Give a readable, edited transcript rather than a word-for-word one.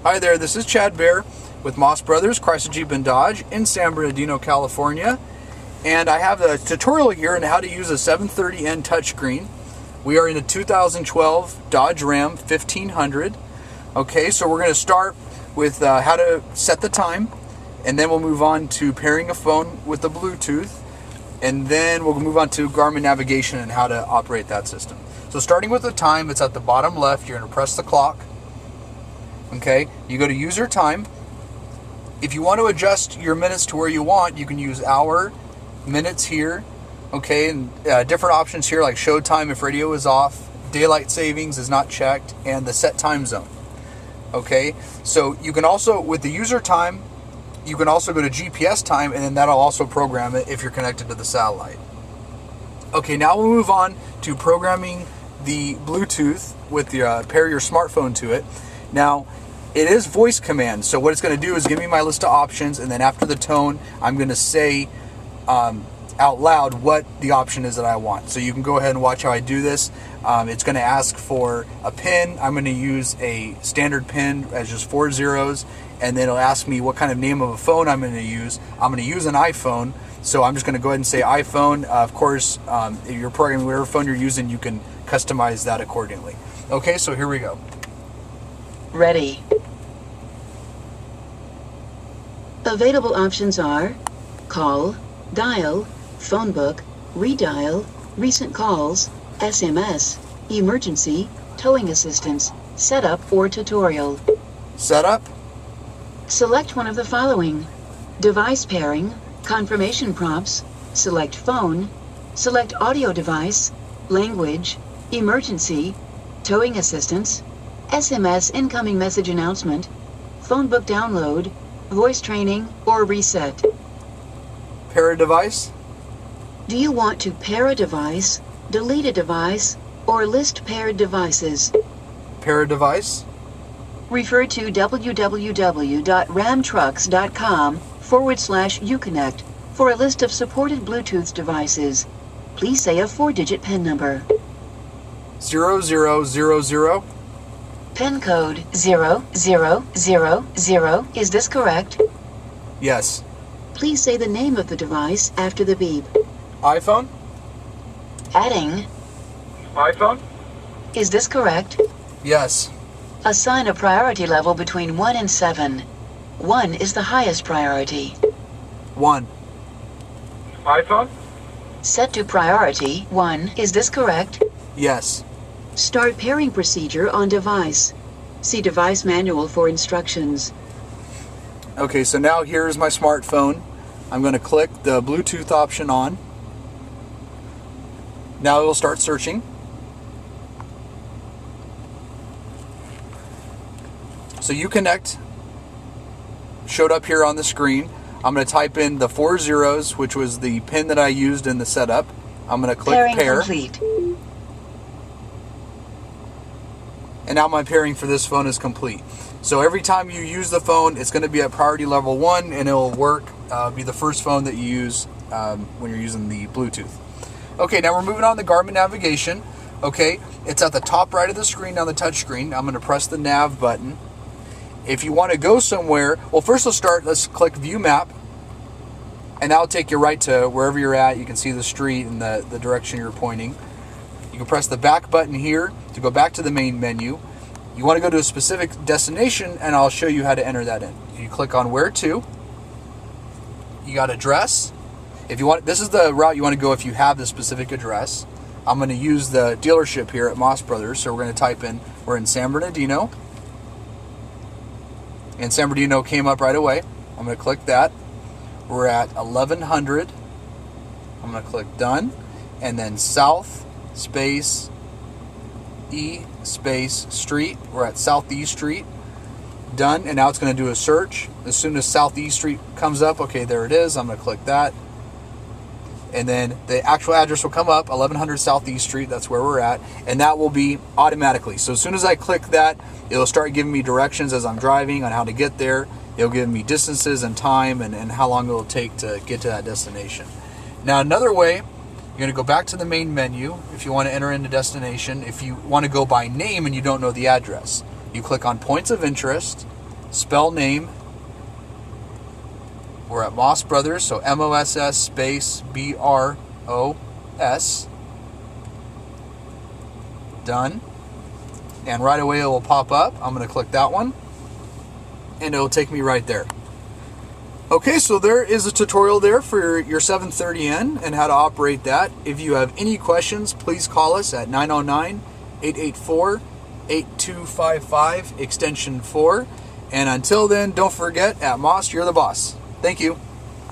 Hi there, this is Chad Baer with Moss Brothers Chrysler Jeep and Dodge in San Bernardino, California. And I have a tutorial here on how to use a 730N touchscreen. We are in a 2012 Dodge Ram 1500. Okay, so we're going to start with how to set the time, and then we'll move on to pairing a phone with the Bluetooth, and then we'll move on to Garmin Navigation and how to operate that system. So starting with the time, it's at the bottom left. You're going to press the clock. Okay, you go to user time. If you want to adjust your minutes to where you want, you can use hour, minutes here. Okay, and different options here like show time if radio is off, daylight savings is not checked, and the set time zone. Okay, so you can also, with the user time, you can also go to GPS time, and then that'll also program it if you're connected to the satellite. Okay, now we'll move on to programming the Bluetooth with the pair your smartphone to it. Now, it is voice command, so what it's going to do is give me my list of options, and then after the tone, I'm going to say out loud what the option is that I want. So you can go ahead and watch how I do this. It's going to ask for a PIN. I'm going to use a standard PIN as just 4 zeros, and then it'll ask me what kind of name of a phone I'm going to use. I'm going to use an iPhone, so I'm just going to go ahead and say iPhone. Of course, if you're programming whatever phone you're using, you can customize that accordingly. Okay, so here we go. Ready. Available options are call, dial, phone book, redial, recent calls, SMS, emergency, towing assistance, setup or tutorial. Setup. Select one of the following: device pairing, confirmation prompts, select phone, select audio device, language, emergency, towing assistance, SMS incoming message announcement, phone book download, voice training, or reset. Pair a device. Do you want to pair a device, delete a device, or list paired devices? Pair a device. Refer to www.ramtrucks.com/uconnect for a list of supported Bluetooth devices. Please say a 4-digit PIN number. 0000. PIN code 0000. Is this correct? Yes. Please say the name of the device after the beep. iPhone. Adding. iPhone. Is this correct? Yes. Assign a priority level between 1 and 7. 1 is the highest priority. 1. iPhone. Set to priority 1. Is this correct? Yes. Start pairing procedure on device. See device manual for instructions. Okay, so now here's my smartphone. I'm going to click the Bluetooth option on. Now it will start searching. So Uconnect showed up here on the screen. I'm going to type in the 4 zeros, which was the PIN that I used in the setup. I'm going to click Pairing pair. complete. And now my pairing for this phone is complete. So every time you use the phone, it's going to be at priority level 1, and it will work, be the first phone that you use when you're using the Bluetooth. Okay, now we're moving on to Garmin Navigation. Okay, it's at the top right of the screen on the touch screen. I'm going to press the nav button. If you want to go somewhere, well, first let's click View Map, and that'll take you right to wherever you're at. You can see the street and the direction you're pointing. You can press the back button here to go back to the main menu. You want to go to a specific destination, and I'll show you how to enter that in. You click on Where To. You got address. If you want, this is the route you want to go if you have the specific address. I'm going to use the dealership here at Moss Brothers, so we're going to type in, we're in San Bernardino. And San Bernardino came up right away. I'm going to click that. We're at 1100. I'm going to click Done. And then South space E space Street. We're at Southeast Street. Done. And now it's going to do a search. As soon as Southeast Street comes up, okay, there it is. I'm going to click that. And then the actual address will come up, 1100 Southeast Street. That's where we're at. And that will be automatically. So as soon as I click that, it'll start giving me directions as I'm driving on how to get there. It'll give me distances and time and how long it'll take to get to that destination. Now another way, you're going to go back to the main menu if you want to enter in the destination. If you want to go by name and you don't know the address, you click on Points of Interest, spell name. We're at Moss Brothers, so MOSS space BROS. Done. And right away it will pop up. I'm going to click that one, and it will take me right there. Okay, so there is a tutorial there for your 730N and how to operate that. If you have any questions, please call us at 909-884-8255, extension 4. And until then, don't forget, at Moss, you're the boss. Thank you.